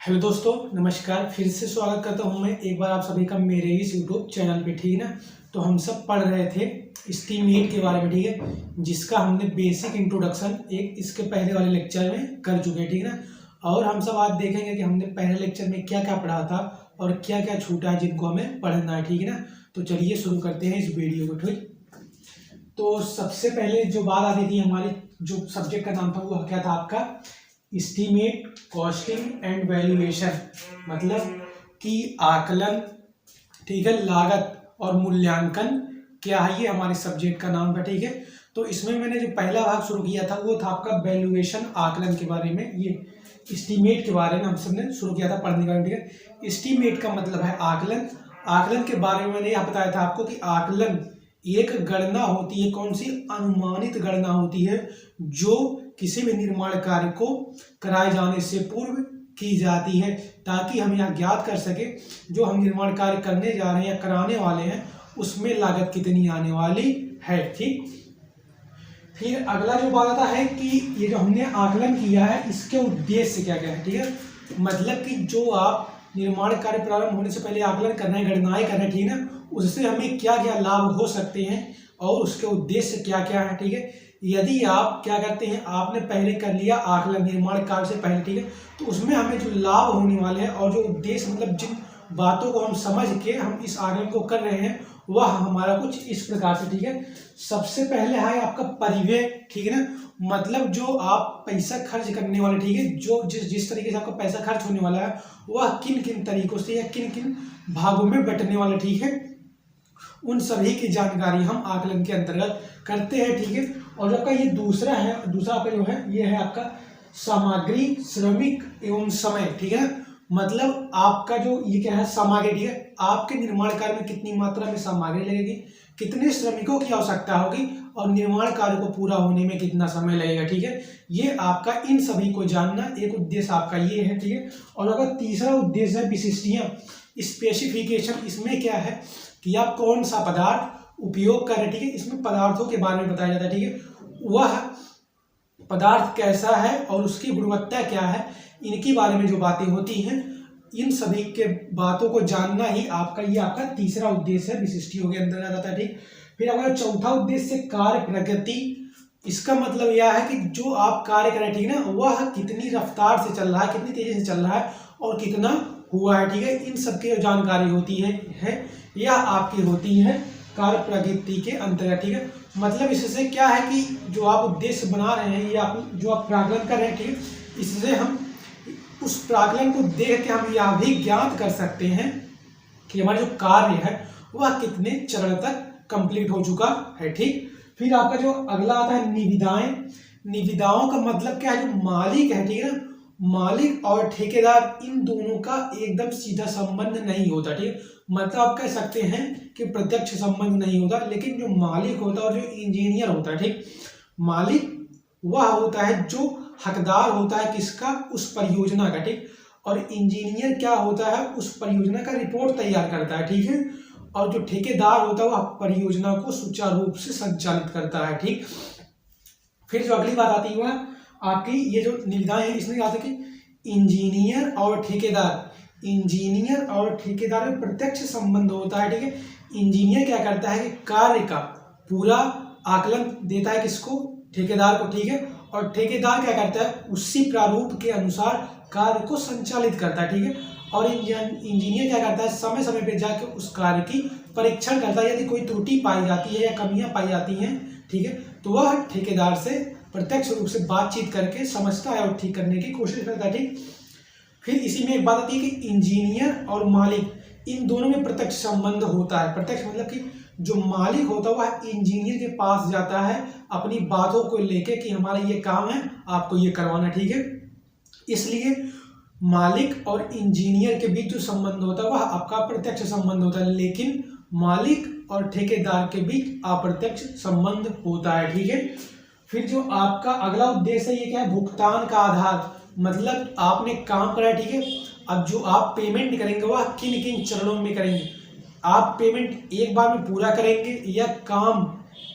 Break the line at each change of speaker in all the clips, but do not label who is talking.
Hello दोस्तों, नमस्कार। फिर से स्वागत करता हूं मैं एक बार आप सभी का मेरे इस यूट्यूब चैनल पे। ठीक है ना। तो हम सब पढ़ रहे थे स्टीमेट के बारे में, ठीक है, जिसका हमने बेसिक इंट्रोडक्शन एक इसके पहले वाले लेक्चर में कर चुके हैं, ठीक है ना। और हम सब आज देखेंगे कि हमने पहले लेक्चर में क्या क्या पढ़ा था और क्या क्या छूटा है जिनको हमें पढ़ना है, ठीक है ना। तो चलिए शुरू करते हैं इस वीडियो को। ठीक, तो सबसे पहले जो बात आती थी, हमारे जो सब्जेक्ट का नाम था वो क्या था आपका, एस्टीमेट, कॉस्टिंग एंड वैल्यूएशन, मतलब कि आकलन, ठीक है, लागत और मूल्यांकन क्या है, ये हमारे सब्जेक्ट का नाम था। ठीक है, तो इसमें मैंने जो पहला भाग शुरू किया था वो था आपका वैल्यूएशन, आकलन के बारे में। ये एस्टीमेट के बारे में हम सबने शुरू किया था पढ़ने का। ठीक है, एस्टीमेट का मतलब है आकलन। आकलन के बारे में मैंने यह बताया था आपको कि आकलन एक गणना होती है, कौन सी, अनुमानित गणना होती है, जो किसी भी निर्माण कार्य को कराए जाने से पूर्व की जाती है, ताकि हम यह ज्ञात कर सके जो हम निर्माण कार्य करने जा रहे हैं या कराने वाले हैं उसमें लागत कितनी आने वाली है। ठीक, फिर अगला जो बात आता है कि ये जो हमने आकलन किया है इसके उद्देश्य क्या क्या है। ठीक है, मतलब कि जो आप निर्माण कार्य प्रारंभ होने से पहले आकलन करना है, गणनाएं करना है, ठीक है ना, उससे हमें क्या क्या लाभ हो सकते हैं और उसके उद्देश्य क्या क्या है। ठीक है, यदि आप क्या करते हैं, आपने पहले कर लिया आकलन निर्माण कार्य से पहले, ठीक है, तो उसमें हमें जो लाभ होने वाले हैं और जो उद्देश्य, मतलब जिन बातों को हम समझ के हम इस आकलन को कर रहे हैं, वह हमारा कुछ इस प्रकार से। ठीक है, सबसे पहले है आपका परिव्यय, ठीक है ना, मतलब जो आप पैसा खर्च करने वाले, ठीक है, जो जिस तरीके से आपका पैसा खर्च होने वाला है वह किन किन तरीकों से या किन किन भागों में बंटने वाला, ठीक है, उन सभी की जानकारी हम आकलन के अंतर्गत करते हैं। ठीक है, और आपका ये दूसरा आपका जो है ये है आपका सामग्री, श्रमिक एवं समय। ठीक है, मतलब आपका जो ये क्या है, सामग्री, ठीक है, आपके निर्माण कार्य में कितनी मात्रा में सामग्री लगेगी, कितने श्रमिकों की आवश्यकता होगी और निर्माण कार्य को पूरा होने में कितना समय लगेगा। ठीक है, ये आपका इन सभी को जानना एक उद्देश्य आपका ये है। ठीक है, और अगर तीसरा उद्देश्य है विशिष्टियां, स्पेसिफिकेशन। इसमें क्या है कि आप कौन सा पदार्थ उपयोग कर रहे हैं, ठीक है, इसमें पदार्थों के बारे में बताया जाता है। ठीक है, वह पदार्थ कैसा है और उसकी गुणवत्ता क्या है, इनके बारे में जो बातें होती हैं, इन सभी के बातों को जानना ही आपका ये आपका तीसरा उद्देश्य है, विशिष्टियों के अंदर आ जाता है। ठीक, फिर हमारा चौथा उद्देश्य कार्य प्रगति। इसका मतलब यह है कि जो आप कार्य कर रहे हैं, ठीक है ना, वह कितनी रफ्तार से चल रहा है, कितनी तेजी से चल रहा है और कितना हुआ है। ठीक है, इन सबकी जानकारी होती है यह आपकी होती है कार्य प्रगति के अंतर्गत। ठीक है, मतलब इससे क्या है कि जो आप उद्देश्य बना रहे हैं या जो आप प्राकलन कर रहे हैं, ठीक है, इससे हम उस प्राकलन को देख के हम यह भी ज्ञात कर सकते हैं कि हमारा जो कार्य है वह कितने चरण तक कंप्लीट हो चुका है। ठीक, फिर आपका जो अगला आता है निविदाएं। निविदाओं का मतलब क्या है, जो मालिक है, ठीक है ना, मालिक और ठेकेदार, इन दोनों का एकदम सीधा संबंध नहीं होता। ठीक, मतलब आप कह सकते हैं कि प्रत्यक्ष संबंध नहीं होता, लेकिन जो मालिक होता है और जो इंजीनियर होता है, ठीक, मालिक वह होता है जो हकदार होता है किसका, उस परियोजना का। ठीक, और इंजीनियर क्या होता है, उस परियोजना का रिपोर्ट तैयार करता है। ठीक है, और जो ठेकेदार होता है वह परियोजना को सुचारू रूप से संचालित करता है। ठीक, फिर जो अगली बात आती है वह आपकी ये जो निविदाएं हैं, इसमें आता है कि इंजीनियर और ठेकेदार, इंजीनियर और ठेकेदार में प्रत्यक्ष संबंध होता है। ठीक है, इंजीनियर क्या करता है कि कार्य का पूरा आकलन देता है किसको, ठेकेदार को। ठीक है, और ठेकेदार क्या करता है, उसी प्रारूप के अनुसार कार्य को संचालित करता है। ठीक है, और इंजीनियर क्या करता है, समय समय पे जाके उस कार्य की परीक्षण करता है, यदि कोई त्रुटि पाई जाती है या कमियां पाई जाती हैं, ठीक है, तो वह ठेकेदार से प्रत्यक्ष रूप से बातचीत करके समझता है और ठीक करने की कोशिश करता है। ठीक, फिर इसी में एक बात आती है कि इंजीनियर और मालिक, इन दोनों में प्रत्यक्ष संबंध होता है। प्रत्यक्ष मतलब कि जो मालिक होता है वह इंजीनियर के पास जाता है अपनी बातों को लेके कि हमारा ये काम है, आपको ये करवाना। ठीक है, इसलिए मालिक और इंजीनियर के बीच जो संबंध होता है वह आपका प्रत्यक्ष संबंध होता है, लेकिन मालिक और ठेकेदार के बीच अप्रत्यक्ष संबंध होता है। ठीक है, फिर जो आपका अगला उद्देश्य है ये क्या है, भुगतान का आधार। मतलब आपने काम करा है, ठीक है, अब जो आप पेमेंट करेंगे वह किन किन चरणों में करेंगे, आप पेमेंट एक बार में पूरा करेंगे या काम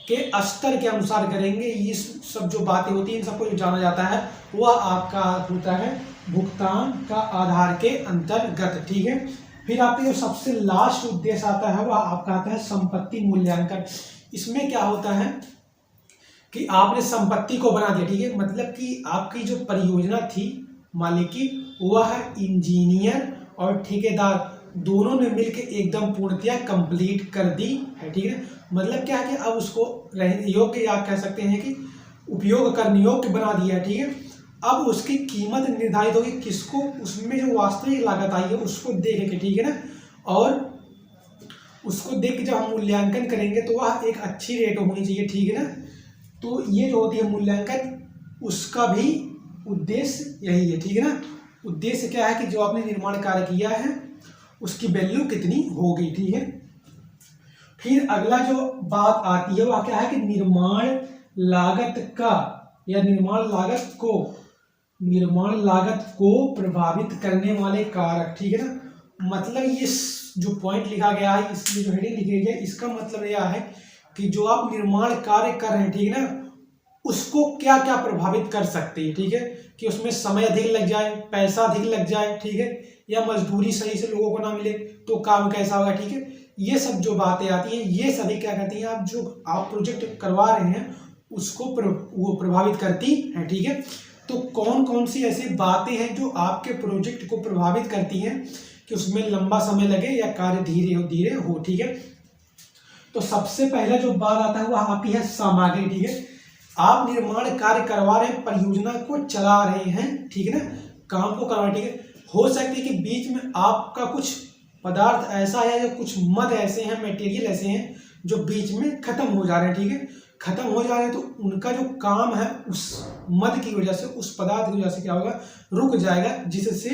के स्तर के अनुसार करेंगे, ये सब जो बातें होती हैं इन सबको जो जाना जाता है वह आपका होता है भुगतान का आधार के अंतर्गत, ठीक है। फिर आपका जो सबसे लास्ट उद्देश्य आता है वह आपका आता है संपत्ति मूल्यांकन। इसमें क्या होता है कि आपने संपत्ति को बना दिया, ठीक है, मतलब कि आपकी जो परियोजना थी मालिक की, वह इंजीनियर और ठेकेदार दोनों ने मिलकर एकदम पूर्णतया कंप्लीट कर दी है, ठीक है। मतलब क्या है कि अब उसको योग्य, आप कह सकते हैं कि उपयोग करने योग्य बना दिया है, ठीक है। अब उसकी कीमत निर्धारित होगी किसको, उसमें जो वास्तविक लागत आई है उसको देख के, ठीक है ना, और उसको देख के जब हम मूल्यांकन करेंगे तो वह एक अच्छी रेट होनी चाहिए, ठीक है ना। तो ये जो होती है मूल्यांकन, उसका भी उद्देश्य यही है, ठीक है ना। उद्देश्य क्या है कि जो आपने निर्माण कार्य किया है उसकी वैल्यू कितनी होगी, ठीक है। फिर अगला जो बात आती है वह क्या है कि निर्माण लागत का या निर्माण लागत को प्रभावित करने वाले कारक, ठीक है ना। मतलब ये जो पॉइंट लिखा गया है, इसमें जो हेडिंग लिखी गई है, इसका मतलब यह है कि जो आप निर्माण कार्य कर रहे हैं, ठीक है ना, उसको क्या क्या प्रभावित कर सकते हैं, ठीक है, कि उसमें समय अधिक लग जाए, पैसा अधिक लग जाए, ठीक है, या मजदूरी सही से लोगों को ना मिले तो काम कैसा होगा, ठीक है। ये सब जो बातें आती हैं ये सभी क्या करती हैं, आप जो आप प्रोजेक्ट करवा रहे हैं उसको वो प्रभावित करती हैं, ठीक है। तो कौन कौन सी ऐसी बातें हैं जो आपके प्रोजेक्ट को प्रभावित करती हैं कि उसमें लंबा समय लगे या कार्य धीरे धीरे हो, ठीक है। तो सबसे पहला जो बात आता है वह आपकी है सामग्री, ठीक है। आप निर्माण कार्य करवा रहे हैं, परियोजना को चला रहे हैं, ठीक है ना, काम को करवा, ठीक है। हो सकता है कि बीच में आपका कुछ पदार्थ ऐसा है या कुछ मद ऐसे हैं, मटेरियल ऐसे हैं जो बीच में खत्म हो जा रहे हैं, ठीक है। खत्म हो जा रहे हैं तो उनका जो काम है उस मद की वजह से, उस पदार्थ की वजह से क्या होगा, रुक जाएगा, जिससे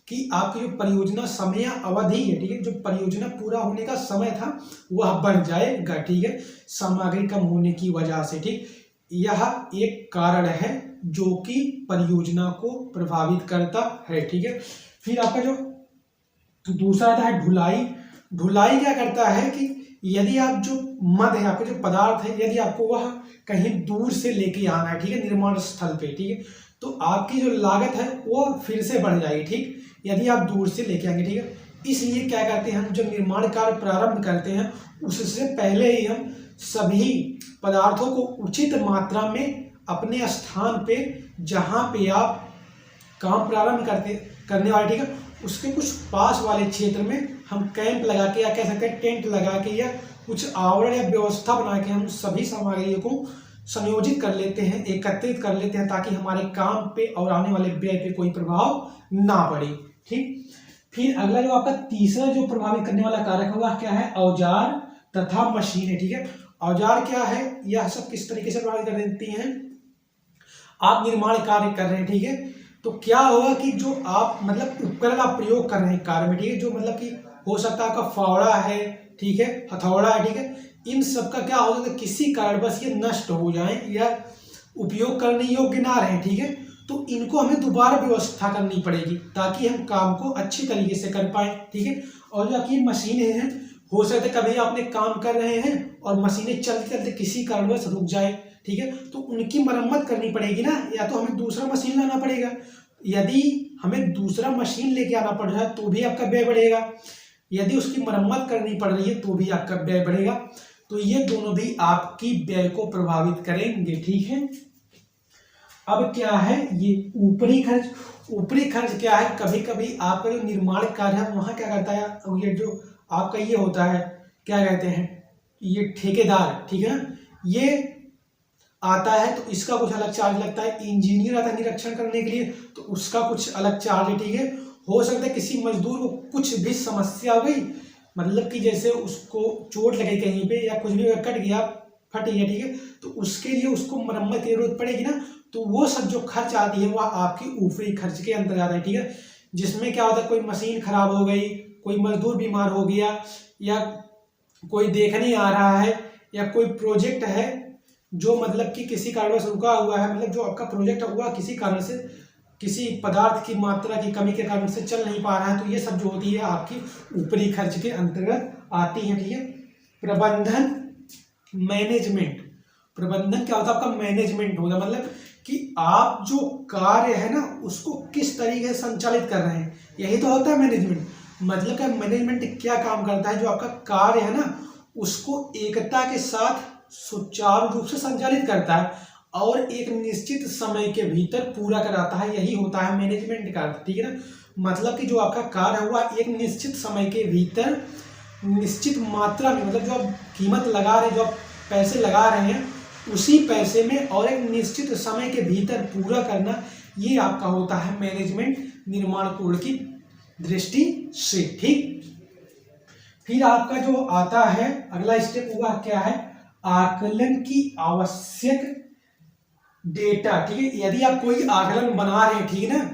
कि आपकी जो परियोजना समय अवधि है, ठीक है, जो परियोजना पूरा होने का समय था वह बढ़ जाएगा, ठीक है, सामग्री कम होने की वजह से, ठीक। यह एक कारण है जो कि परियोजना को प्रभावित करता है, ठीक है। फिर आपका जो दूसरा आता है ढुलाई। ढुलाई क्या करता है कि यदि आप जो मद है, आपका जो पदार्थ है, यदि आपको वह कहीं दूर से लेके आना है, ठीक है, निर्माण स्थल पे, ठीक है, तो आपकी जो लागत है वो फिर से बढ़ जाएगी, ठीक, यदि आप दूर से लेके आएंगे, ठीक है। इसलिए क्या करते हैं हम, जब निर्माण कार्य प्रारंभ करते हैं उससे पहले ही हम सभी पदार्थों को उचित मात्रा में अपने स्थान पे, जहां पे आप काम प्रारंभ करने वाले, ठीक है, उसके कुछ पास वाले क्षेत्र में हम कैंप लगा के या कह सकते हैं टेंट लगा के या कुछ आवरण या व्यवस्था बना के हम सभी सामग्रियों को संयोजित कर लेते हैं, एकत्रित कर लेते हैं, ताकि हमारे काम पे और आने वाले व्यय पे कोई प्रभाव ना पड़े, ठीक। फिर अगला जो आपका तीसरा जो प्रभावित करने वाला कारक है वह क्या है, औजार तथा मशीनें, ठीक है। औजार क्या है, यह सब किस तरीके से प्रभावित कर देती हैं, आप निर्माण कार्य कर रहे हैं, ठीक है, तो क्या होगा कि जो आप मतलब उपकरण आप प्रयोग कर रहे हैं कार्य में, ठीक है, जो मतलब कि हो सकता है आपका फावड़ा है, ठीक है, हथौड़ा है, ठीक है, इन सब का क्या हो सकता है किसी कारणवश ये नष्ट हो जाए या उपयोग करने योग्य ना रहे, ठीक है, तो इनको हमें दोबारा व्यवस्था करनी पड़ेगी ताकि हम काम को अच्छी तरीके से कर पाए, ठीक है। और जो आपकी मशीनें हैं, हो सकता है कभी आपने काम कर रहे हैं और मशीनें चलते चलते किसी कारणवश रुक जाए, ठीक है, तो उनकी मरम्मत करनी पड़ेगी ना, या तो हमें दूसरा मशीन लाना पड़ेगा। यदि हमें दूसरा मशीन लेके आना पड़ रहा है तो भी आपका व्यय बढ़ेगा, यदि उसकी मरम्मत करनी पड़ रही है तो भी आपका व्यय बढ़ेगा। तो ये दोनों भी आपकी व्यय को प्रभावित करेंगे, ठीक है। अब क्या है ये ऊपरी खर्च। ऊपरी खर्च क्या है, कभी कभी आपका जो निर्माण कार्य है वहां क्या करता है, ये जो आपका ये होता है क्या कहते हैं, ये ठेकेदार, ठीक है ना, ये आता है तो इसका कुछ अलग चार्ज लगता है। इंजीनियर आता है निरीक्षण करने के लिए तो उसका कुछ अलग चार्ज है, ठीक है। हो सकता है किसी मजदूर को कुछ भी समस्या हो गई, मतलब कि जैसे उसको चोट लगी कहीं पे या कुछ भी कट गया, फट गया, ठीक है, तो उसके लिए उसको मरम्मत की जरूरत पड़ेगी ना, तो वो सब जो खर्च आती है वह आपकी ऊपरी खर्च के अंतर्गत आता है, ठीक है। जिसमें क्या होता है, कोई मशीन खराब हो गई, कोई मजदूर बीमार हो गया, या कोई देखने आ रहा है, या कोई प्रोजेक्ट है जो मतलब कि किसी कारण से रुका हुआ है, मतलब जो आपका प्रोजेक्ट हुआ किसी कारण से, किसी पदार्थ की मात्रा की कमी के कारण से चल नहीं पा रहा है, तो ये सब जो होती है आपकी ऊपरी खर्च के अंतर्गत आती है, ठीक है। प्रबंधन मैनेजमेंट। प्रबंधन क्या होता है, आपका मैनेजमेंट होगा, मतलब कि आप जो कार्य है ना उसको किस तरीके से संचालित कर रहे हैं, यही तो होता है मैनेजमेंट। मतलब क्या मैनेजमेंट क्या काम करता है, जो आपका कार्य है ना उसको एकता के साथ सुचारू रूप से संचालित करता है और एक निश्चित समय के भीतर पूरा कराता है, यही होता है मैनेजमेंट का अर्थ, ठीक है ना। मतलब कि जो आपका कार्य हुआ एक निश्चित समय के भीतर निश्चित मात्रा में, मतलब जो आप कीमत लगा रहे हैं, जो आप पैसे लगा रहे हैं उसी पैसे में और एक निश्चित समय के भीतर पूरा करना, ये आपका होता है मैनेजमेंट निर्माण कोड की दृष्टि से, ठीक। फिर आपका जो आता है अगला स्टेप हुआ क्या है, आकलन की आवश्यक डेटा, ठीक है। यदि आप कोई आकलन बना रहे हैं, ठीक है ना,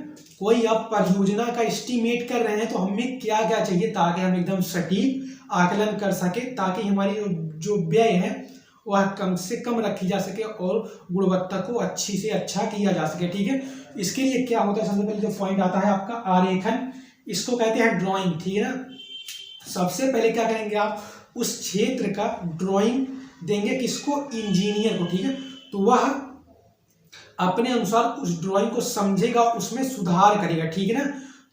कोई आप परियोजना का एस्टीमेट कर रहे हैं तो हमें क्या क्या चाहिए ताकि हम एकदम सटीक आकलन कर सके, ताकि हमारी जो व्यय है वह कम से कम रखी जा सके और गुणवत्ता को अच्छी से अच्छा किया जा सके, ठीक है। इसके लिए क्या होता है, सबसे पहले जो पॉइंट आता है आपका आरेखन, इसको कहते हैं ड्राइंग, ठीक है ना। सबसे पहले क्या करेंगे आप, उस क्षेत्र का ड्राइंग देंगे किसको, इंजीनियर को, ठीक है। तो वह अपने अनुसार उस ड्राइंग को समझेगा, उसमें सुधार करेगा, ठीक है ना।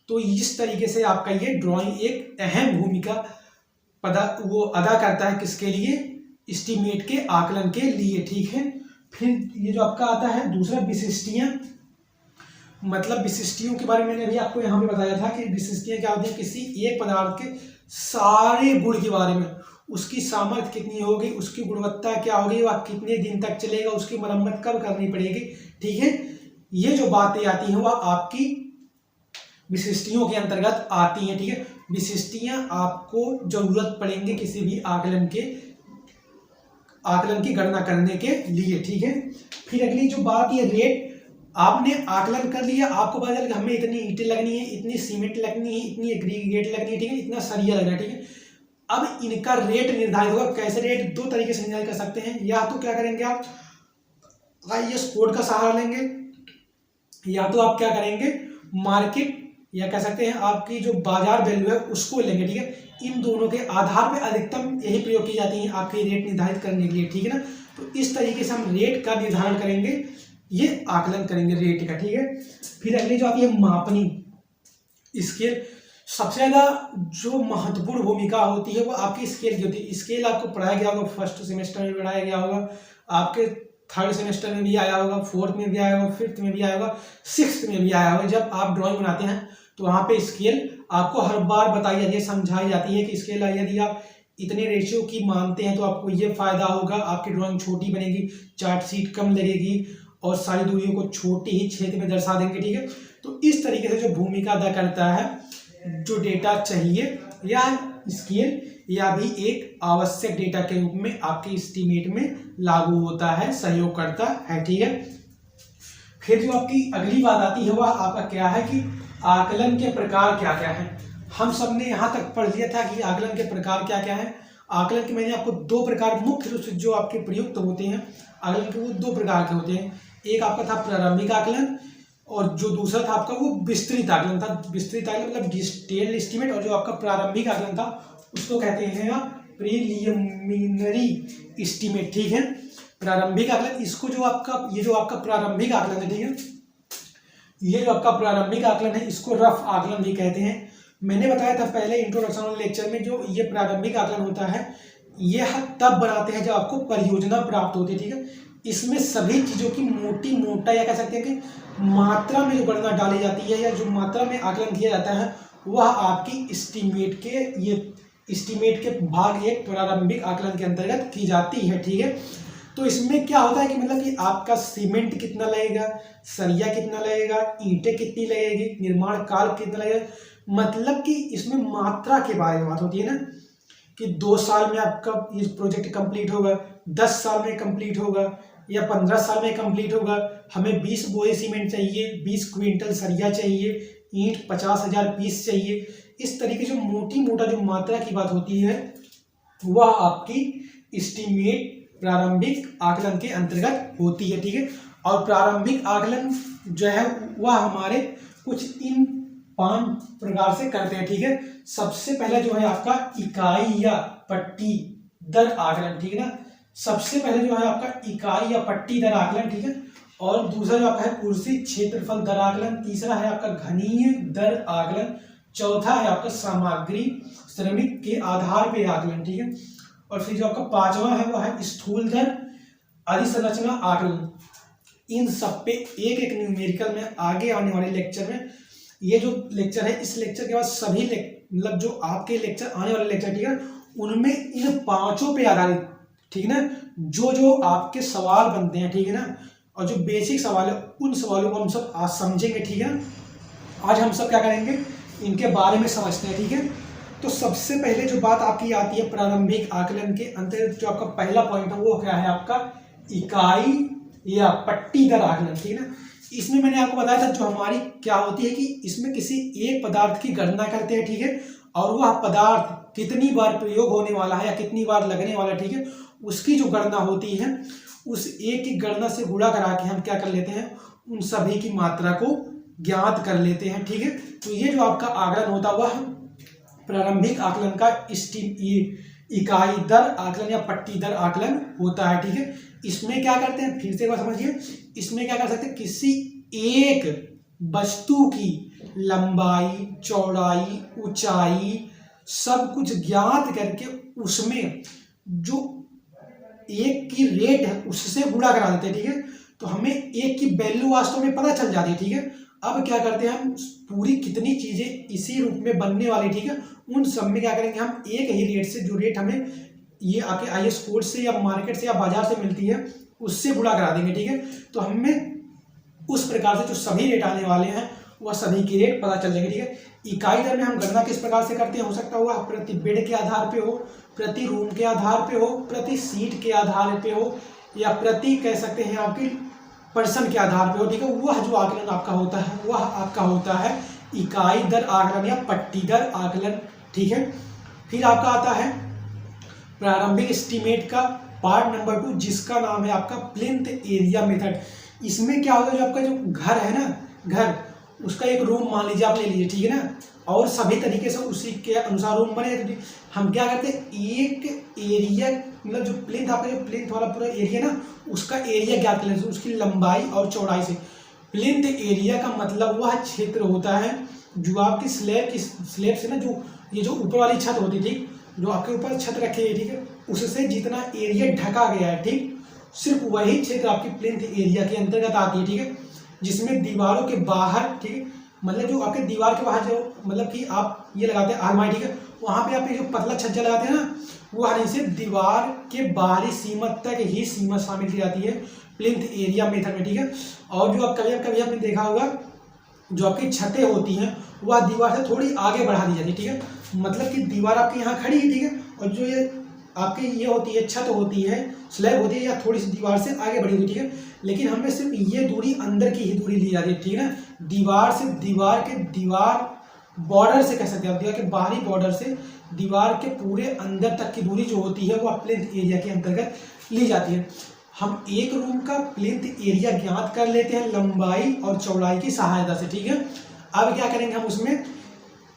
तो इस तरीके से आपका ये ड्राइंग एक अहम भूमिका वो अदा करता है, किसके लिए, एस्टीमेट के आकलन के लिए, ठीक है। फिर ये जो आपका आता है दूसरा विशिष्टियां, मतलब विशिष्टियों के बारे में मैंने अभी आपको यहाँ पे बताया था कि विशिष्टियां क्या होती है, किसी एक पदार्थ के सारे गुण के बारे में, उसकी सामर्थ्य कितनी होगी, उसकी गुणवत्ता क्या होगी, वह कितने दिन तक चलेगा, उसकी मरम्मत कब करनी पड़ेगी, ठीक है। ये जो बातें आती हैं वह आपकी विशिष्टियों के अंतर्गत आती हैं, ठीक है। विशिष्टियां आपको जरूरत पड़ेंगे किसी भी आकलन की गणना करने के लिए, ठीक है। फिर अगली जो बात, ये रेट, आपने आकलन कर लिया, आपको पता चल कि हमें इतनी ईंटें लगनी है, इतनी सीमेंट लगनी है, इतनी एग्रीगेट लगनी है, ठीक है, इतना सरिया लगना है, ठीक है। अब इनका रेट निर्धारित होगा, कैसे रेट, दो तरीके से निर्धारित कर सकते हैं, या तो क्या करेंगे आप IAS कोड का सहारा लेंगे, या तो आप क्या करेंगे मार्केट या कह सकते हैं आपकी जो बाजार वैल्यू है उसको लेंगे, ठीक है। इन दोनों के आधार पे अधिकतम यही प्रयोग की जाती है आपके रेट निर्धारित करने के लिए, ठीक है ना। तो इस तरीके से हम रेट का निर्धारण करेंगे, ये आकलन करेंगे रेट का, ठीक है। फिर अगली जो आती है मापनी स्केल, सबसे ज्यादा जो महत्वपूर्ण भूमिका होती है वो आपकी स्केल की होती है। स्केल आपको पढ़ाया गया होगा, फर्स्ट सेमेस्टर में पढ़ाया गया होगा, आपके थर्ड सेमेस्टर में भी आया होगा, फोर्थ में भी आया होगा, फिफ्थ में भी आया होगा, सिक्स्थ में भी आया होगा। जब आप ड्राइंग बनाते हैं तो वहाँ पे स्केल आपको हर बार बताई जाती है, समझाई जाती है कि स्केल यदि आप इतने रेशियो की मानते हैं तो आपको ये फायदा होगा, आपकी ड्राइंग छोटी बनेगी, चार्ट शीट कम लगेगी और सारी दूरियों को छोटी ही क्षेत्र में दर्शा देंगे, ठीक है। तो इस तरीके से जो भूमिका अदा करता है, जो डेटा चाहिए या स्केल या भी एक आवश्यक डेटा के रूप में आपके एस्टीमेट में लागू होता है, सहयोग करता है, ठीक है। फिर जो आपकी अगली बात आती है वह आपका क्या है कि आकलन के प्रकार क्या क्या हैं। हम सब ने यहाँ तक पढ़ लिया था कि आकलन के प्रकार क्या क्या हैं। आकलन के मैंने आपको दो प्रकार मुख्य रूप से जो आपके प्रयुक्त होते हैं आकलन के, वो दो प्रकार के होते हैं। एक आपका था प्रारंभिक आकलन और जो दूसरा था आपका वो विस्तृत आकलन था। विस्तृत आकलन मतलब डिटेल्ड एस्टीमेट, और जो आपका प्रारंभिक आकलन था उसको कहते हैं आप प्रीलिमिनरी एस्टीमेट, ठीक है। प्रारंभिक आकलन, इसको जो आपका ये जो आपका प्रारंभिक आकलन है, ठीक है, ये जो आपका प्रारंभिक आकलन है इसको रफ आकलन भी कहते हैं। मैंने बताया था पहले इंट्रोडक्शन वाले लेक्चर में, जो ये प्रारंभिक आकलन होता है यह तब बनाते हैं जब आपको परियोजना प्राप्त होती है, ठीक है। इसमें सभी चीजों की मोटी मोटा या कह सकते हैं कि मात्रा में जो गणना डाली जाती है या जो मात्रा में आकलन किया जाता है वह आपकी एस्टीमेट के भाग एक प्रारंभिक आकलन के अंतर्गत की जाती है, ठीक है। तो इसमें क्या होता है कि मतलब कि आपका सीमेंट कितना लगेगा, सरिया कितना लगेगा, ईंटें कितनी लगेगी, निर्माण काल कितना लगेगा, मतलब कि इसमें मात्रा के बारे में बात होती है ना, कि 2 साल में आपका ये प्रोजेक्ट कंप्लीट होगा, 10 साल में कंप्लीट होगा या 15 साल में कंप्लीट होगा, हमें 20 बोरे सीमेंट चाहिए, 20 क्विंटल सरिया चाहिए, ईंट 50,000 पीस चाहिए। इस तरीके जो मोटी मोटा जो मात्रा की बात होती है वह आपकी एस्टीमेट प्रारंभिक आकलन के अंतर्गत होती है, ठीक है। और प्रारंभिक आकलन जो है वह हमारे कुछ इन 5 प्रकार से करते हैं, ठीक है। सबसे पहले जो है आपका इकाई या पट्टी दर आकलन, ठीक है ना। सबसे पहले जो है आपका इकाई या पट्टी दर आकलन, ठीक है। और दूसरा जो आपका है कुर्सी क्षेत्रफल दर आकलन, तीसरा है आपका घनीय दर आकलन, चौथा है आपका सामग्री श्रमिक के आधार पे आकलन, ठीक है। और फिर जो आपका पांचवा है वो है स्थूल दर अधिसंरचना आकलन। इन सब पे एक एक न्यूमेरिकल में आगे आने वाले लेक्चर में, ये जो लेक्चर है इस लेक्चर के बाद सभी मतलब जो आपके लेक्चर आने वाले लेक्चर, ठीक है, उनमें इन पांचों पे आधारित, ठीक है ना, जो जो आपके सवाल बनते हैं, ठीक है ना, और जो बेसिक सवाल है उन सवालों को हम सब आज समझेंगे, ठीक है। आज हम सब क्या करेंगे, इनके बारे में समझते हैं, ठीक है। तो सबसे पहले जो बात आपकी आती है प्रारंभिक आकलन के अंतर्गत, जो आपका पहला पॉइंट है वो क्या है आपका इकाई या पट्टी दर आकलन, ठीक है ना। इसमें मैंने आपको बताया था जो हमारी क्या होती है कि इसमें किसी एक पदार्थ की गणना करते हैं, ठीक है, और वह पदार्थ कितनी बार प्रयोग होने वाला है या कितनी बार लगने वाला है, ठीक है, उसकी जो गणना होती है उस एक की गणना से गुणा करा के हम क्या कर लेते हैं, उन सभी की मात्रा को ज्ञात कर लेते हैं, ठीक है। तो ये जो आपका आकलन होता है वह प्रारंभिक आकलन का इकाई दर आकलन या पट्टी दर आकलन होता है, ठीक है। इसमें क्या करते हैं, फिर से एक बार समझिए, इसमें क्या कर सकते हैं, किसी एक वस्तु की लंबाई, चौड़ाई, ऊंचाई सब कुछ ज्ञात करके उसमें जो एक की रेट है उससे गुणा करा देते हैं, ठीक है। तो हमें एक की वैल्यू वास्तव में पता चल जाती है, ठीक है। अब क्या करते हैं, हम पूरी कितनी चीजें इसी रूप में बनने वाली, ठीक है, उन सब में क्या करेंगे, हम एक ही रेट से, जो रेट हमें ये आपके IAS कोड से या मार्केट से या बाजार से मिलती है उससे गुणा करा देंगे, ठीक है। तो हमें उस प्रकार से जो सभी रेट आने वाले हैं वह सभी की रेट पता चल जाएगी, ठीक है। इकाई दर में हम गणना किस प्रकार से करते हैं, हो सकता हुआ प्रति बेड के आधार पे हो, प्रति रूम के आधार पे हो, प्रति सीट के आधार पे हो, या प्रति कह सकते हैं आपकी पर्सन के आधार पे हो, ठीक है। वह जो आकलन आपका होता है वह आपका होता है इकाई दर आकलन या पट्टी दर आकलन, ठीक है। फिर आपका आता है प्रारंभिक एस्टीमेट का पार्ट नंबर 2, जिसका नाम है आपका प्लिंथ एरिया मेथड। इसमें क्या होगा, जो आपका जो घर है ना, घर उसका एक रूम मान लीजिए आप ले लीजिए, ठीक है ना, और सभी तरीके से उसी के अनुसार रूम बने। हम क्या करते हैं, एक एरिया मतलब जो प्लिंथ आपका जो प्लिंथ वाला पूरा एरिया ना, उसका एरिया ज्ञात कर लेते हैं, उसकी लंबाई और चौड़ाई से। प्लिंथ एरिया का मतलब वह क्षेत्र होता है जो आपकी स्लैब से ना, जो ये जो ऊपर वाली छत होती थी, जो आपके ऊपर छत रखी है, ठीक है, उससे जितना एरिया ढका गया है, ठीक, सिर्फ वही क्षेत्र आपकी प्लिंथ एरिया के अंतर्गत आती है, ठीक है। जिसमें दीवारों के बाहर, ठीक है, मतलब जो आपके दीवार के बाहर जो मतलब कि आप ये लगाते हैं अलमारी, ठीक है, वहाँ पे आप जो पतला छज्जा लगाते हैं ना, वो हर से दीवार के बाहरी सीमा तक ही सीमा शामिल की जाती है प्लिंथ एरिया मेथड में, ठीक है। और जो आप कभी आपने देखा होगा, जो आपकी छतें होती हैं वह दीवार से थोड़ी आगे बढ़ा दी जाती है, ठीक है, मतलब कि दीवार आपकी यहाँ खड़ी है, ठीक है, और जो ये आपकी ये होती है छत होती है, स्लैब होती है, या थोड़ी सी दीवार से आगे बढ़ी हुई, ठीक है, लेकिन हमें सिर्फ ये दूरी अंदर की ही दूरी ली जाती है, ठीक है ना, दीवार से दीवार बॉर्डर से कह सकते हैं आप, दीवार के बाहरी बॉर्डर से दीवार के पूरे अंदर तक की दूरी जो होती है वो प्लिंथ एरिया के अंतर्गत ली जाती है। हम एक रूम का प्लिंथ एरिया ज्ञात कर लेते हैं लंबाई और चौड़ाई की सहायता से, ठीक है। अब क्या करेंगे, हम उसमें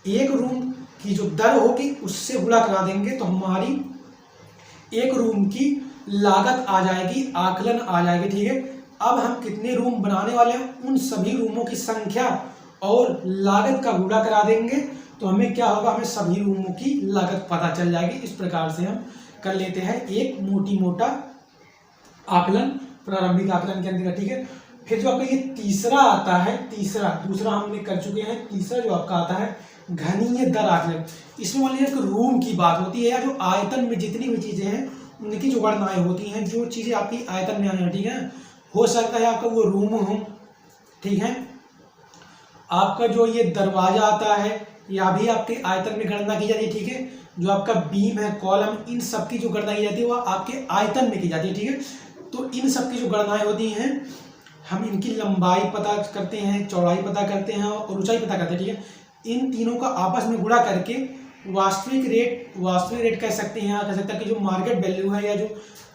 एक रूम की जो दर होगी उससे गुणा करा देंगे, तो हमारी एक रूम की लागत आ जाएगी, आकलन आ जाएगी, ठीक है। अब हम कितने रूम बनाने वाले हैं उन सभी रूमों की संख्या और लागत का गुणा करा देंगे, तो हमें क्या होगा, हमें सभी रूमों की लागत पता चल जाएगी। इस प्रकार से हम कर लेते हैं एक मोटा आकलन प्रारंभिक आकलन के अंतर्गत, ठीक है। फिर जो आपका ये तीसरा आता है, दूसरा हमने कर चुके हैं, तीसरा जो आपका आता है घनीय दर आकलन। इसमें मान लीजिए एक रूम की बात होती है, या जो आयतन में जितनी भी चीजें हैं उनकी जो गणनाएं होती हैं, जो चीजें आपकी आयतन में आने हैं, ठीक है, हो सकता है आपका वो रूम हो, ठीक है, आपका जो ये दरवाजा आता है या भी आपके आयतन में गणना की जाती है, ठीक है, जो आपका बीम है, कॉलम, इन सब की जो गणना की जाती है वह आपके आयतन में की जाती है, ठीक है। तो इन सब की जो गणनाएं होती हैं, हम इनकी लंबाई पता करते हैं, चौड़ाई पता करते हैं और ऊंचाई पता करते हैं, ठीक है। इन तीनों का आपस में गुणा करके वास्तविक रेट कह सकते हैं, कह सकते हैं कि जो मार्केट वैल्यू है या जो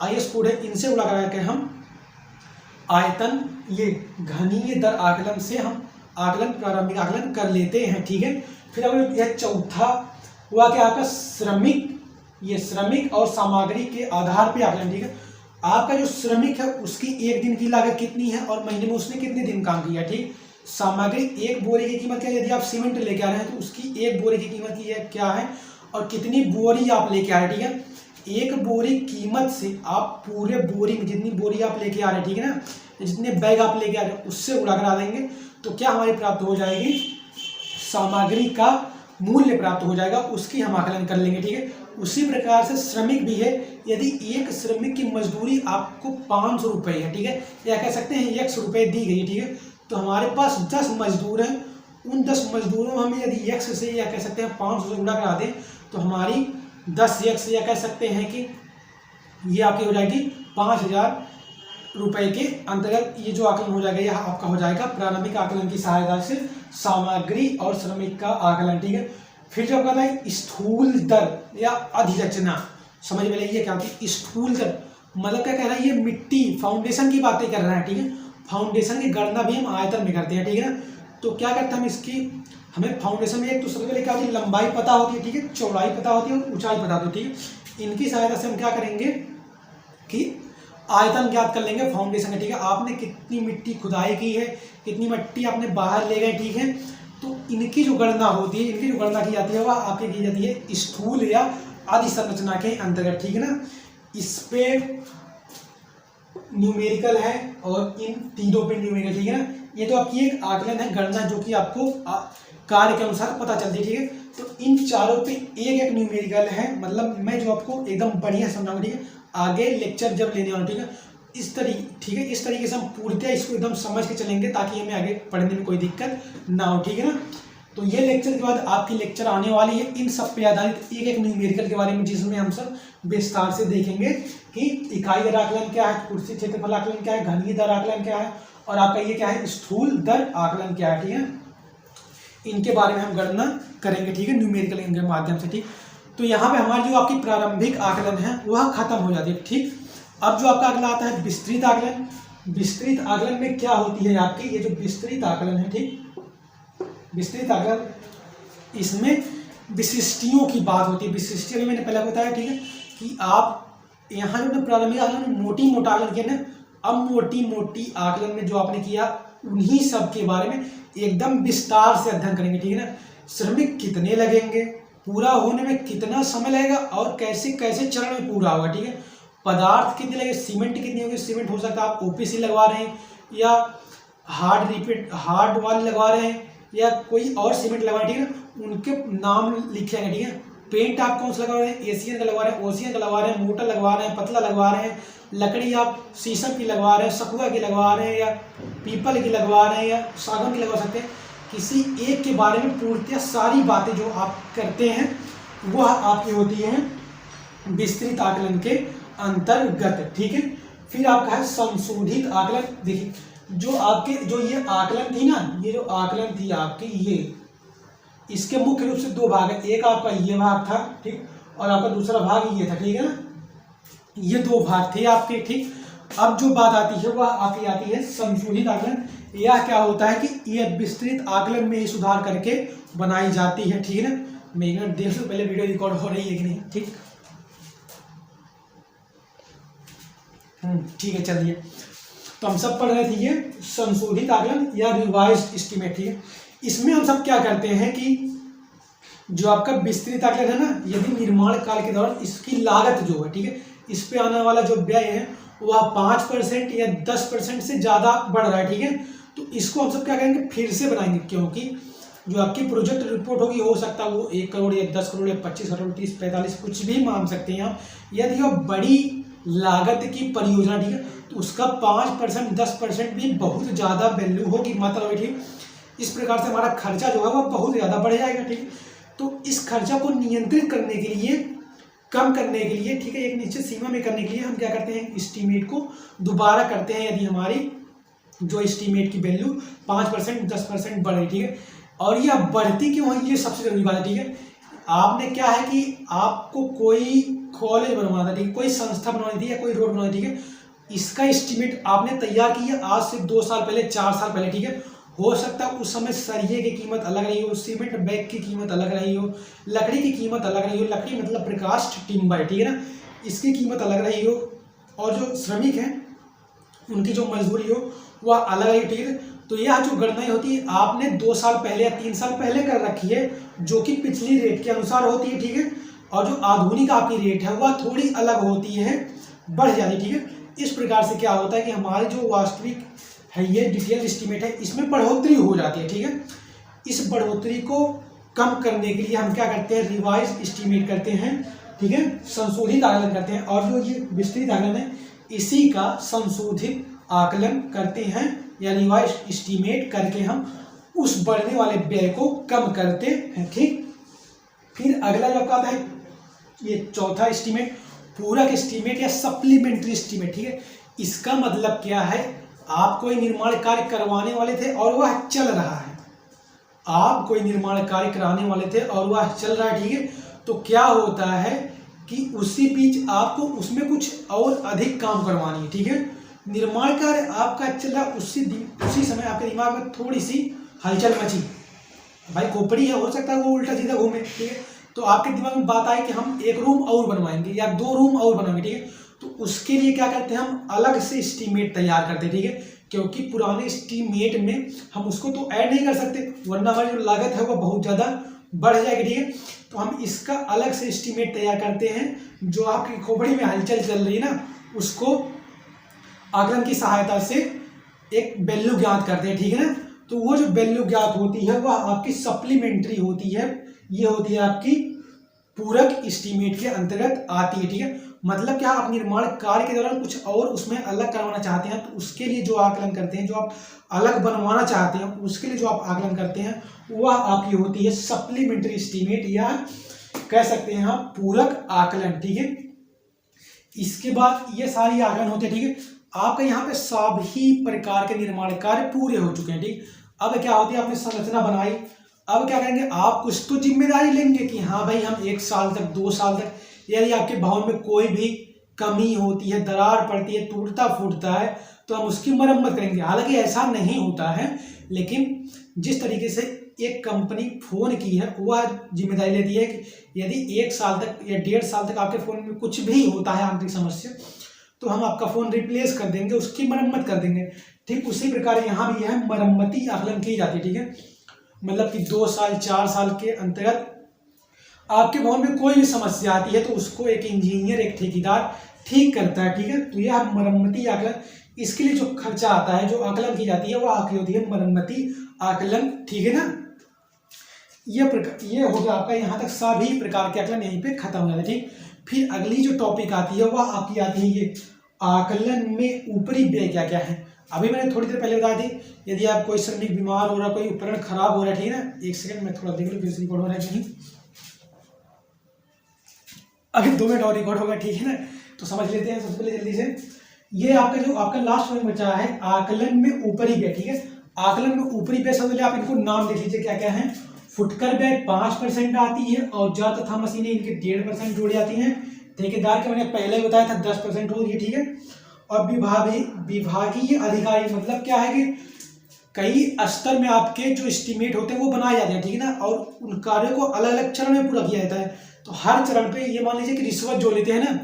IAS कोड है, इनसे गुणा करा के हम आयतन, ये घनीय दर आकलन से हम आकलन प्रारंभिक आकलन कर लेते हैं, ठीक है। फिर अगर यह चौथा हुआ कि आपका श्रमिक और सामग्री के आधार पे आकलन, ठीक है। आपका जो श्रमिक है उसकी एक दिन की लागत कितनी है और महीने में उसने कितने दिन काम किया। ठीक, सामग्री एक बोरी की कीमत क्या है, यदि आप सीमेंट लेके आ रहे हैं तो उसकी एक बोरी की कीमत की है क्या है और कितनी बोरी आप लेके आ रहे हैं। ठीक है, एक बोरी कीमत से आप पूरे बोरी में जितनी बोरी आप लेके आ रहे हैं, ठीक है ना, जितने बैग आप लेके आ रहे हैं उससे उड़ा करा देंगे तो क्या हमारी प्राप्त हो जाएगी, सामग्री का मूल्य प्राप्त हो जाएगा, उसकी हम आकलन कर लेंगे। ठीक है, उसी प्रकार से श्रमिक भी है, यदि एक श्रमिक की मजदूरी आपको 500 रुपये है, ठीक है, या कह सकते हैं 100 रुपये दी गई, ठीक है, तो हमारे पास 10 मजदूर हैं, उन 10 मजदूरों में हम यदि 100 से या कह सकते हैं 500 से गुणा करा दें तो हमारी 10 या कह सकते हैं कि ये आपकी हो जाएगी 5000 रुपए के अंतर्गत ये जो आकलन हो जाएगा यह आपका हो जाएगा प्रारंभिक आकलन की सहायता से सामग्री और श्रमिक का आकलन। ठीक है, फिर जो कहता है स्थूल दर या अधिरचना, समझ में लगी है क्या होती है स्थूल दर, मतलब क्या कह रहा है, ये मिट्टी फाउंडेशन की बातें कर रहा है। ठीक है, फाउंडेशन की गणना भी हम आयतन में करते हैं। ठीक है ना, तो क्या करते हैं हम इसकी, हमें फाउंडेशन में एक तो सबसे पहले क्या होती है, लंबाई पता होती है, ठीक है, चौड़ाई पता होती है और ऊंचाई पता होती है। ठीक है, इनकी सहायता से हम क्या करेंगे कि आयतन ज्ञात कर लेंगे फाउंडेशन का। ठीक है, आपने कितनी मिट्टी खुदाई की है, कितनी मिट्टी आपने बाहर ले गए, ठीक है, तो इनकी जो गणना होती है, इनकी जो गणना की जाती है वह आपकी की जाती है स्थूल या आदि संरचना के अंतर्गत। ठीक है ना, इस पे न्यूमेरिकल है और इन तीनों पे न्यूमेरिकल। ठीक है ना, ये तो आपकी एक आकलन है, गणना जो कि आपको कार्य के अनुसार पता चलती है। ठीक है, तो इन चारों पे एक एक न्यूमेरिकल है, मतलब मैं जो आपको एकदम बढ़िया समझाऊंगा। ठीक है, आगे लेक्चर जब लेने वाला, ठीक है, इस तरीके, ठीक है, इस तरीके से हम पूर्णतः इसको एकदम समझ के चलेंगे ताकि हमें आगे पढ़ने में कोई दिक्कत ना हो। ठीक है ना, तो ये लेक्चर के बाद आपकी लेक्चर आने वाली है इन सब पे आधारित एक एक न्यूमेरिकल के बारे में, जिसमें हम सब विस्तार से देखेंगे कि इकाई दर आकलन क्या है, कुर्सी क्षेत्रफल आकलन क्या है, घनीय दर आकलन क्या है और आपका ये क्या है स्थूल दर आकलन क्या है। ठीक है, इनके बारे में हम गणना करेंगे। ठीक है, न्यूमेरिकल के माध्यम से। ठीक, तो यहाँ पे हमारी जो आपकी प्रारंभिक आकलन है वह खत्म हो जाती है। ठीक, अब जो आपका अगला आता है विस्तृत आकलन। विस्तृत आकलन में क्या होती है आपकी, ये जो विस्तृत आकलन है, ठीक, विस्तृत आकलन इसमें विशिष्टियों की बात होती है। विशिष्टियों मैंने पहले बताया, ठीक है, कि आप यहाँ जो प्रारंभिक आकलन में मोटी मोटा आकलन किया ना, अब मोटी मोटी आकलन में जो आपने किया उन्हीं सब के बारे में एकदम विस्तार से अध्ययन करेंगे। ठीक है ना, श्रमिक कितने लगेंगे, पूरा होने में कितना समय लगेगा और कैसे कैसे चरण में पूरा होगा। ठीक है, पदार्थ कितने लगेंगे, सीमेंट कितनी होगी, सीमेंट हो सकता है आप ओपीसी लगवा रहे हैं या हार्ड वाली लगवा रहे हैं या कोई और सीमेंट लगवा रहे हैं। ठीक है, उनके नाम लिखे हैं। ठीक है, पेंट आप कौन सा लगवा रहे हैं, एशियन का लगवा रहे हैं, ओशियन का लगवा रहे हैं, मोटा लगवा रहे हैं, पतला लगवा रहे हैं, लकड़ी आप शीशम की लगवा रहे हैं, सखुआ की लगवा रहे हैं या पीपल की लगवा रहे हैं या सागौन की लगवा सकते हैं। किसी एक के बारे में पूर्णतः सारी बातें जो आप करते हैं वह आपकी होती हैं विस्तृत आकलन के अंतर्गत। ठीक है, फिर आपका है संशोधित आकलन। देखिए जो आपके जो ये आकलन थी ना, ये जो आकलन थी आपकी, ये इसके मुख्य रूप से दो भाग है, एक आपका ये भाग था, ठीक, और आपका दूसरा भाग ये था। ठीक है ना, ये दो भाग थे आपके। ठीक, अब जो बात आती है वह आपकी आती है संशोधित आकलन। यह क्या होता है कि यह विस्तृत आकलन में ही सुधार करके बनाई जाती है। ठीक है ना, मैं एक मिनट देख लूं पहले वीडियो रिकॉर्ड हो रही है कि नहीं। ठीक, ठीक है, चलिए, तो हम सब पढ़ रहे थे ये संशोधित आकलन या रिवाइज्ड एस्टीमेट। ठीक है, इसमें हम सब क्या करते हैं कि जो आपका विस्तृत आकलन है ना, यदि निर्माण काल के दौरान इसकी लागत जो है, ठीक है, इस पे आने वाला जो व्यय है वह 5% या 10% से ज़्यादा बढ़ रहा है। ठीक है, तो इसको हम सब क्या करेंगे, फिर से बनाएंगे, क्योंकि जो आपकी प्रोजेक्ट रिपोर्ट होगी हो सकता है वो 1 करोड़ या 10 करोड़ या 25 करोड़ 30 45 कुछ भी मान सकते हैं आप। यदि वो बड़ी लागत की परियोजना, ठीक है, तो उसका 5% 10% भी बहुत ज़्यादा वैल्यू होगी, मात्रा होगी। ठीक, इस प्रकार से हमारा खर्चा जो है वह बहुत ज़्यादा बढ़ जाएगा। ठीक, तो इस खर्चा को नियंत्रित करने के लिए, कम करने के लिए, ठीक है, एक निश्चित सीमा में करने के लिए हम क्या करते हैं, एस्टीमेट को दोबारा करते हैं यदि हमारी जो एस्टीमेट की वैल्यू 5% 10% बढ़े। ठीक है, और यह बढ़ती क्यों है, ये सबसे जरूरी बात है। ठीक है, आपने क्या है कि आपको कोई कॉलेज बनवाना था, ठीक है, कोई संस्था बनवानी थी या कोई रोड बनवानी, ठीक है, इसका एस्टीमेट आपने तैयार किया आज से 2 साल पहले 4 साल पहले। ठीक है, हो सकता है उस समय सरिये की कीमत अलग रही हो, सीमेंट बैग की कीमत अलग रही हो, लकड़ी की कीमत अलग रही हो, लकड़ी मतलब प्रकाष्ठ टिम्बर, ठीक है ना, इसकी कीमत अलग रही हो, और जो श्रमिक हैं उनकी जो मजदूरी हो वह अलग है, ठीक है। तो यह जो गणना होती है आपने 2 साल पहले या 3 साल पहले कर रखी है, जो कि पिछली रेट के अनुसार होती है, ठीक है। और जो आधुनिक आपकी रेट है वह थोड़ी अलग होती है, बढ़ जाती है, ठीक है। इस प्रकार से क्या होता है कि हमारी जो वास्तविक है ये डिटेल एस्टीमेट है, इसमें बढ़ोतरी हो जाती है, ठीक है। इस बढ़ोतरी को कम करने के लिए हम क्या करते हैं, रिवाइज एस्टीमेट करते हैं, ठीक है, संशोधित आकलन करते हैं। और जो ये विस्तृत आकलन है इसी का संशोधित आकलन करते हैं या रिवाइज एस्टीमेट करके हम उस बढ़ने वाले व्यय को कम करते हैं, ठीक। फिर अगला जो आपका आता है ये चौथा एस्टीमेट, पूरक एस्टीमेट या सप्लीमेंट्री एस्टीमेट, ठीक है। इसका मतलब क्या है, आप कोई निर्माण कार्य करवाने वाले थे और वह चल रहा है, आप कोई निर्माण कार्य कराने वाले थे और वह चल रहा है, ठीक है। तो क्या होता है कि उसी बीच आपको उसमें कुछ और अधिक काम करवानी है, ठीक है। निर्माण कार्य आपका चला, उसी समय आपके दिमाग में थोड़ी सी हलचल मची, भाई खोपड़ी है, हो सकता है वो उल्टा सीधा घूमे, ठीक है। तो आपके दिमाग में बात आई कि हम 1 रूम और बनवाएंगे या 2 रूम और बनाएंगे, ठीक है। तो उसके लिए क्या करते हैं, हम अलग से एस्टीमेट तैयार करते हैं, ठीक है। क्योंकि पुराने एस्टीमेट में हम उसको तो ऐड नहीं कर सकते, वरना हमारी जो लागत है वो बहुत ज़्यादा बढ़ जाएगी, ठीक है। तो हम इसका अलग से एस्टीमेट तैयार करते हैं, जो आपकी खोपड़ी में हलचल चल रही है ना, उसको आकलन की सहायता से एक वैल्यू ज्ञात करते हैं, ठीक है ना। तो वो जो वैल्यू ज्ञात होती है वह आपकी सप्लीमेंट्री होती है, ये होती है आपकी पूरक एस्टीमेट के अंतर्गत आती है, ठीक है। मतलब क्या, आप निर्माण कार्य के दौरान कुछ और उसमें अलग करवाना चाहते हैं तो उसके लिए जो आकलन करते हैं, जो आप अलग बनवाना चाहते हैं उसके लिए जो आप आकलन करते हैं वह आपकी होती है सप्लीमेंट्री एस्टीमेट या कह सकते हैं आप पूरक आकलन, ठीक है। इसके बाद ये सारी आकलन होते हैं, ठीक है। आपके यहाँ पे सभी प्रकार के निर्माण कार्य पूरे हो चुके हैं, ठीक। अब क्या होती है, आपने संरचना बनाई, अब क्या करेंगे, आप कुछ तो जिम्मेदारी लेंगे कि हाँ भाई हम 1 साल तक 2 साल तक, यदि आपके भवन में कोई भी कमी होती है, दरार पड़ती है, टूटता फूटता है, तो हम उसकी मरम्मत करेंगे। हालांकि ऐसा नहीं होता है, लेकिन जिस तरीके से एक कंपनी फ़ोन की है वह जिम्मेदारी लेती है कि यदि 1 साल तक या 1.5 साल तक आपके फ़ोन में कुछ भी होता है आंतरिक समस्या, तो हम आपका फ़ोन रिप्लेस कर देंगे, उसकी मरम्मत कर देंगे, ठीक। उसी प्रकार यहाँ भी है मरम्मती आकलन की जाती है, ठीक है। मतलब कि 2 साल 4 साल के अंतर्गत आपके भवन में कोई भी समस्या आती है तो उसको एक इंजीनियर, एक ठेकेदार ठीक करता है, ठीक है। तो यह मरम्मती आकलन, इसके लिए जो खर्चा आता है, जो आकलन की जाती है वह आपकी होती है मरम्मती आकलन, ठीक है ना। ये हो गया आपका, यहाँ तक सभी प्रकार के आकलन यहीं पे खत्म हो जाते हैं, ठीक। फिर अगली जो टॉपिक आती है वह आपकी आती है ये आकलन में ऊपरी व्यय क्या क्या है। अभी मैंने थोड़ी देर पहले बता दी, यदि आप कोई श्रमिक बीमार हो रहा, कोई उपकरण खराब हो रहा है, ठीक है ना। 1 सेकंड में थोड़ा देख लो फिर से रिकॉर्ड हो रहा है कहीं, अभी 2 मिनट और रिकॉर्ड होगा, ठीक है ना। तो समझ लेते हैं सबसे पहले जल्दी से, ये आपका लास्ट पॉइंट बचा है आकलन में ऊपरी व्यय, ठीक है। आकलन में ऊपरी व्यय सबसे पहले आप इनको नाम देख लीजिए क्या क्या है। फुटकर व्यय 5% आती है, औजार तथा मशीनें इनके 1.5% जोड़ जाती हैं। ठेकेदार के मैंने पहले ही बताया था 10% होती है, ठीक है। और विभागीय अधिकारी मतलब क्या है कि कई स्तर में आपके जो एस्टीमेट होते हैं वो बनाए जाते हैं, ठीक है ना। और उन कार्यों को अलग अलग चरण में पूरा किया जाता है। तो हर चरण पे ये मान लीजिए कि रिश्वत जो लेते हैं ना,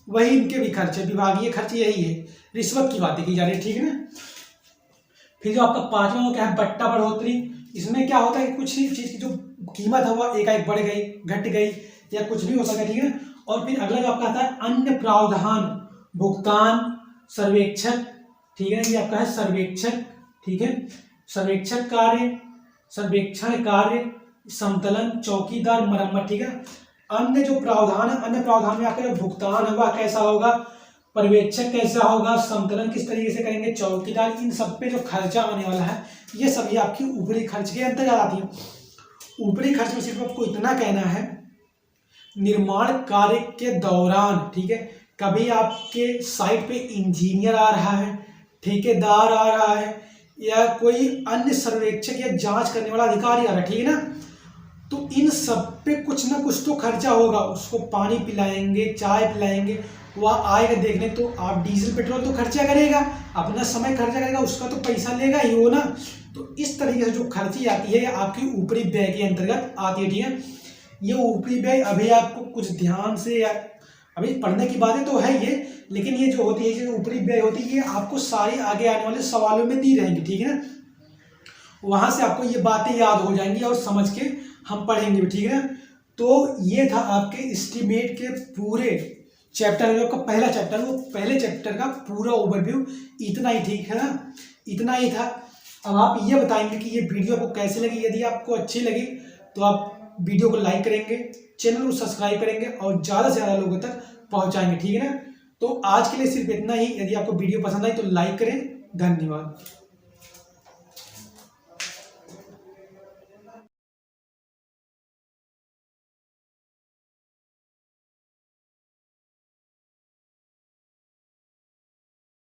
वही इनके भी खर्च है, विभागीय खर्च यही है, रिश्वत की बातें की जा रही है, ठीक है ना। फिर जो आपका 5वां वो क्या है, बट्टा बढ़ोतरी। इसमें क्या होता है कि कुछ चीज़ की जो कीमत है वह एकाएक बढ़ गई, घट गई या कुछ भी हो सकता है, ठीक है ना। और फिर अगला जो आपका आता है अन्य प्रावधान भुगतान सर्वेक्षण, ठीक है। ये आपका है सर्वेक्षण, ठीक है। सर्वेक्षण कार्य, सर्वेक्षण कार्य, समतलन, चौकीदार, मरम्मत, ठीक है। अन्य जो प्रावधान है, अन्य प्रावधान में आपका जो भुगतान है वह कैसा होगा, पर्यवेक्षक कैसा होगा, समतलन किस तरीके से करेंगे, चौकीदार, इन सब पे जो खर्चा आने वाला है ये सभी आपकी ऊपरी खर्च के अंतर्गत आती है। ऊपरी खर्च में सिर्फ आपको इतना कहना है, निर्माण कार्य के दौरान, ठीक है, कभी आपके साइट पे इंजीनियर आ रहा है, ठेकेदार आ रहा है या कोई अन्य सर्वेक्षक या जांच करने वाला अधिकारी आ रहा है, ठीक है ना। तो इन सब पे कुछ ना कुछ तो खर्चा होगा, उसको पानी पिलाएंगे, चाय पिलाएंगे, वह आएगा देखने, तो आप डीजल पेट्रोल तो खर्चा करेगा, अपना समय खर्चा करेगा, उसका तो पैसा लेगा ही वो ना। तो इस तरीके से जो खर्ची आती है आपकी ऊपरी व्यय के अंतर्गत आती है, ठीक है। ये ऊपरी व्यय अभी आपको कुछ ध्यान से या अभी पढ़ने की बातें तो है ये, लेकिन ये जो होती है, जो ऊपरी व्यय होती है, ये आपको सारी आगे आने वाले सवालों में दी रहेंगी, ठीक है ना। वहां से आपको ये बातें याद हो जाएंगी और समझ के हम पढ़ेंगे भी, ठीक है ना। तो ये था आपके एस्टीमेट के पूरे चैप्टर, जो आपका पहला चैप्टर, वो पहले चैप्टर का पूरा ओवरव्यू इतना ही, ठीक है ना, इतना ही था। अब आप ये बताएंगे कि ये वीडियो आपको कैसी लगी। यदि आपको अच्छी लगी तो आप वीडियो को लाइक करेंगे, चैनल को सब्सक्राइब करेंगे और ज़्यादा से ज़्यादा लोगों तक पहुंचाएंगे, ठीक है ना। तो आज के लिए सिर्फ इतना ही। यदि आपको वीडियो पसंद आई तो लाइक करें। धन्यवाद।